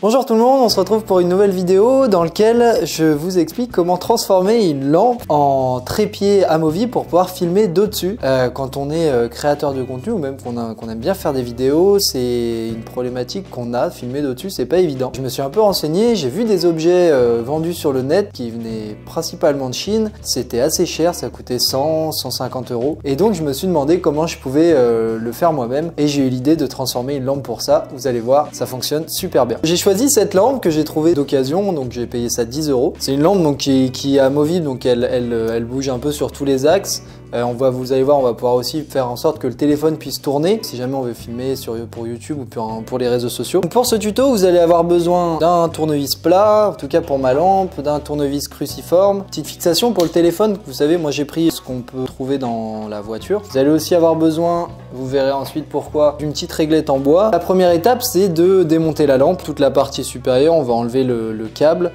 Bonjour tout le monde, on se retrouve pour une nouvelle vidéo dans laquelle je vous explique comment transformer une lampe en trépied amovible pour pouvoir filmer d'au-dessus. Quand on est créateur de contenu ou même qu'on aime bien faire des vidéos, c'est une problématique qu'on a, filmer d'au-dessus c'est pas évident. Je me suis un peu renseigné, j'ai vu des objets vendus sur le net qui venaient principalement de Chine, c'était assez cher, ça coûtait 100-150 euros et donc je me suis demandé comment je pouvais le faire moi-même et j'ai eu l'idée de transformer une lampe pour ça. Vous allez voir, ça fonctionne super bien. J'ai choisi cette lampe que j'ai trouvée d'occasion, donc j'ai payé ça 10 euros. C'est une lampe donc, qui est amovible, donc elle bouge un peu sur tous les axes. Vous allez voir, on va pouvoir aussi faire en sorte que le téléphone puisse tourner si jamais on veut filmer pour YouTube ou pour les réseaux sociaux. Donc pour ce tuto, vous allez avoir besoin d'un tournevis plat, en tout cas pour ma lampe, d'un tournevis cruciforme, petite fixation pour le téléphone. Vous savez, moi j'ai pris ce qu'on peut trouver dans la voiture. Vous allez aussi avoir besoin, vous verrez ensuite pourquoi, d'une petite réglette en bois. La première étape, c'est de démonter la lampe, toute la partie supérieure. On va enlever le câble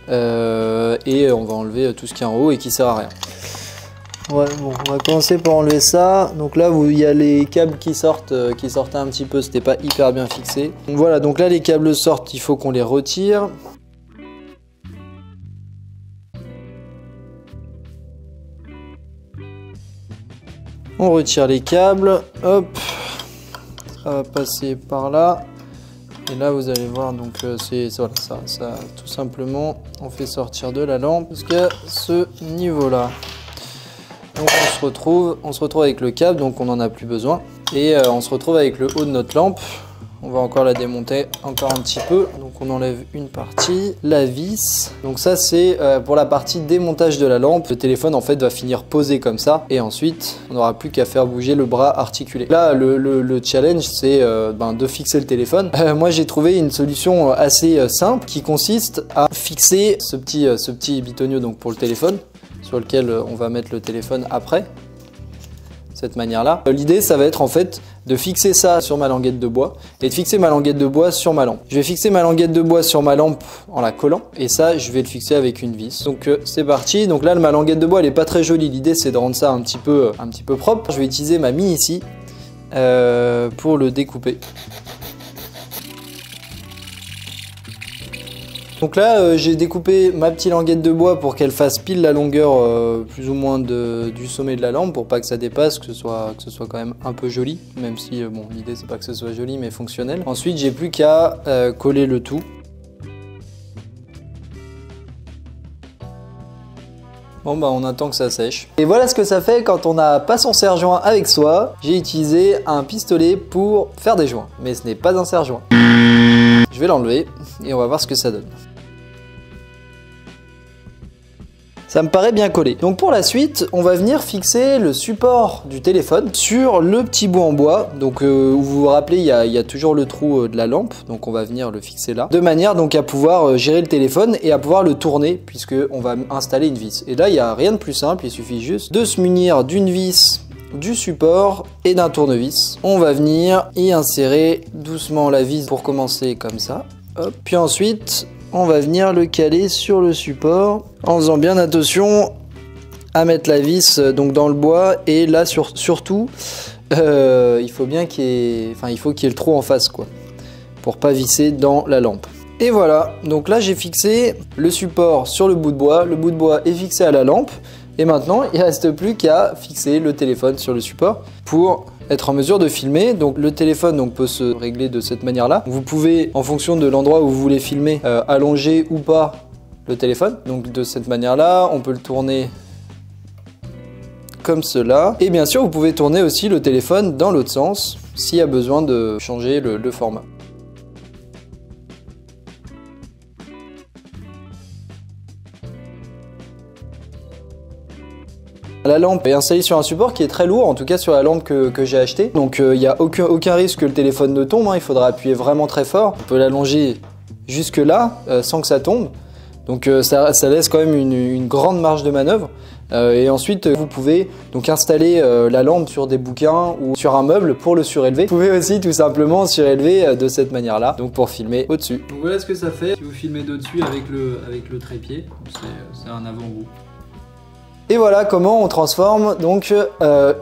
et on va enlever tout ce qui est en haut et qui sert à rien. Ouais, bon, on va commencer par enlever ça. Donc là, il y a les câbles qui sortaient un petit peu, c'était pas hyper bien fixé. Donc voilà, donc là les câbles sortent, il faut qu'on les retire. On retire les câbles, hop, ça va passer par là. Et là, vous allez voir, donc c'est voilà, ça tout simplement, on fait sortir de la lampe jusqu'à ce niveau-là. Donc on se retrouve avec le câble, donc on n'en a plus besoin. Et on se retrouve avec le haut de notre lampe. On va encore la démonter encore un petit peu. Donc on enlève une partie, la vis. Donc ça c'est pour la partie démontage de la lampe. Le téléphone en fait va finir posé comme ça. Et ensuite on n'aura plus qu'à faire bouger le bras articulé. Là le challenge c'est de fixer le téléphone. Moi j'ai trouvé une solution assez simple qui consiste à fixer ce petit bitonio donc pour le téléphone, sur lequel on va mettre le téléphone après, cette manière-là. L'idée, ça va être en fait de fixer ça sur ma languette de bois et de fixer ma languette de bois sur ma lampe. Je vais fixer ma languette de bois sur ma lampe en la collant et ça, je vais le fixer avec une vis. Donc c'est parti. Donc là, ma languette de bois, elle est pas très jolie. L'idée, c'est de rendre ça un petit peu propre. Je vais utiliser ma mie ici pour le découper. Donc là, j'ai découpé ma petite languette de bois pour qu'elle fasse pile la longueur plus ou moins du sommet de la lampe pour pas que ça dépasse, que ce soit quand même un peu joli, même si bon, l'idée c'est pas que ce soit joli mais fonctionnel. Ensuite, j'ai plus qu'à coller le tout. Bon bah on attend que ça sèche. Et voilà ce que ça fait quand on n'a pas son serre-joint avec soi. J'ai utilisé un pistolet pour faire des joints, mais ce n'est pas un serre-joint. Je vais l'enlever et on va voir ce que ça donne. Ça me paraît bien collé. Donc pour la suite, on va venir fixer le support du téléphone sur le petit bout en bois. Donc vous vous rappelez, il y a toujours le trou de la lampe. Donc on va venir le fixer là. De manière donc à pouvoir gérer le téléphone et à pouvoir le tourner puisque on va installer une vis. Et là, il n'y a rien de plus simple. Il suffit juste de se munir d'une vis, du support et d'un tournevis. On va venir y insérer doucement la vis pour commencer comme ça. Hop. Puis ensuite, on va venir le caler sur le support en faisant bien attention à mettre la vis donc dans le bois et là surtout il faut bien qu'il y ait le trou en face quoi pour pas visser dans la lampe. Et voilà, donc là j'ai fixé le support sur le bout de bois est fixé à la lampe et maintenant il ne reste plus qu'à fixer le téléphone sur le support pour être en mesure de filmer. Donc le téléphone peut se régler de cette manière là. Vous pouvez en fonction de l'endroit où vous voulez filmer allonger ou pas le téléphone. Donc de cette manière là on peut le tourner comme cela et bien sûr vous pouvez tourner aussi le téléphone dans l'autre sens s'il y a besoin de changer le format. La lampe est installée sur un support qui est très lourd, en tout cas sur la lampe que j'ai achetée. Donc il n'y a aucun risque que le téléphone ne tombe, hein. Il faudra appuyer vraiment très fort. On peut l'allonger jusque là sans que ça tombe. Donc ça laisse quand même une grande marge de manœuvre. Et ensuite vous pouvez donc installer la lampe sur des bouquins ou sur un meuble pour le surélever. Vous pouvez aussi tout simplement surélever de cette manière là, donc pour filmer au-dessus. Donc voilà ce que ça fait si vous filmez d'au-dessus avec le trépied, c'est un avant-goût. Et voilà comment on transforme donc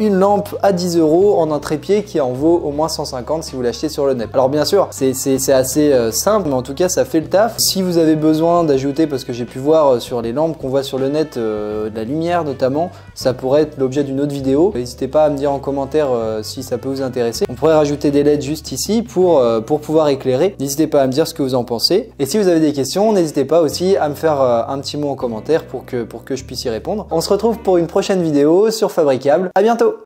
une lampe à 10 € en un trépied qui en vaut au moins 150 si vous l'achetez sur le net. Alors bien sûr, c'est assez simple, mais en tout cas ça fait le taf. Si vous avez besoin d'ajouter, parce que j'ai pu voir sur les lampes qu'on voit sur le net, de la lumière notamment, ça pourrait être l'objet d'une autre vidéo. N'hésitez pas à me dire en commentaire si ça peut vous intéresser. On pourrait rajouter des LED juste ici pour pouvoir éclairer. N'hésitez pas à me dire ce que vous en pensez. Et si vous avez des questions, n'hésitez pas aussi à me faire un petit mot en commentaire pour que je puisse y répondre. On se retrouve pour une prochaine vidéo sur Fabricable. À bientôt!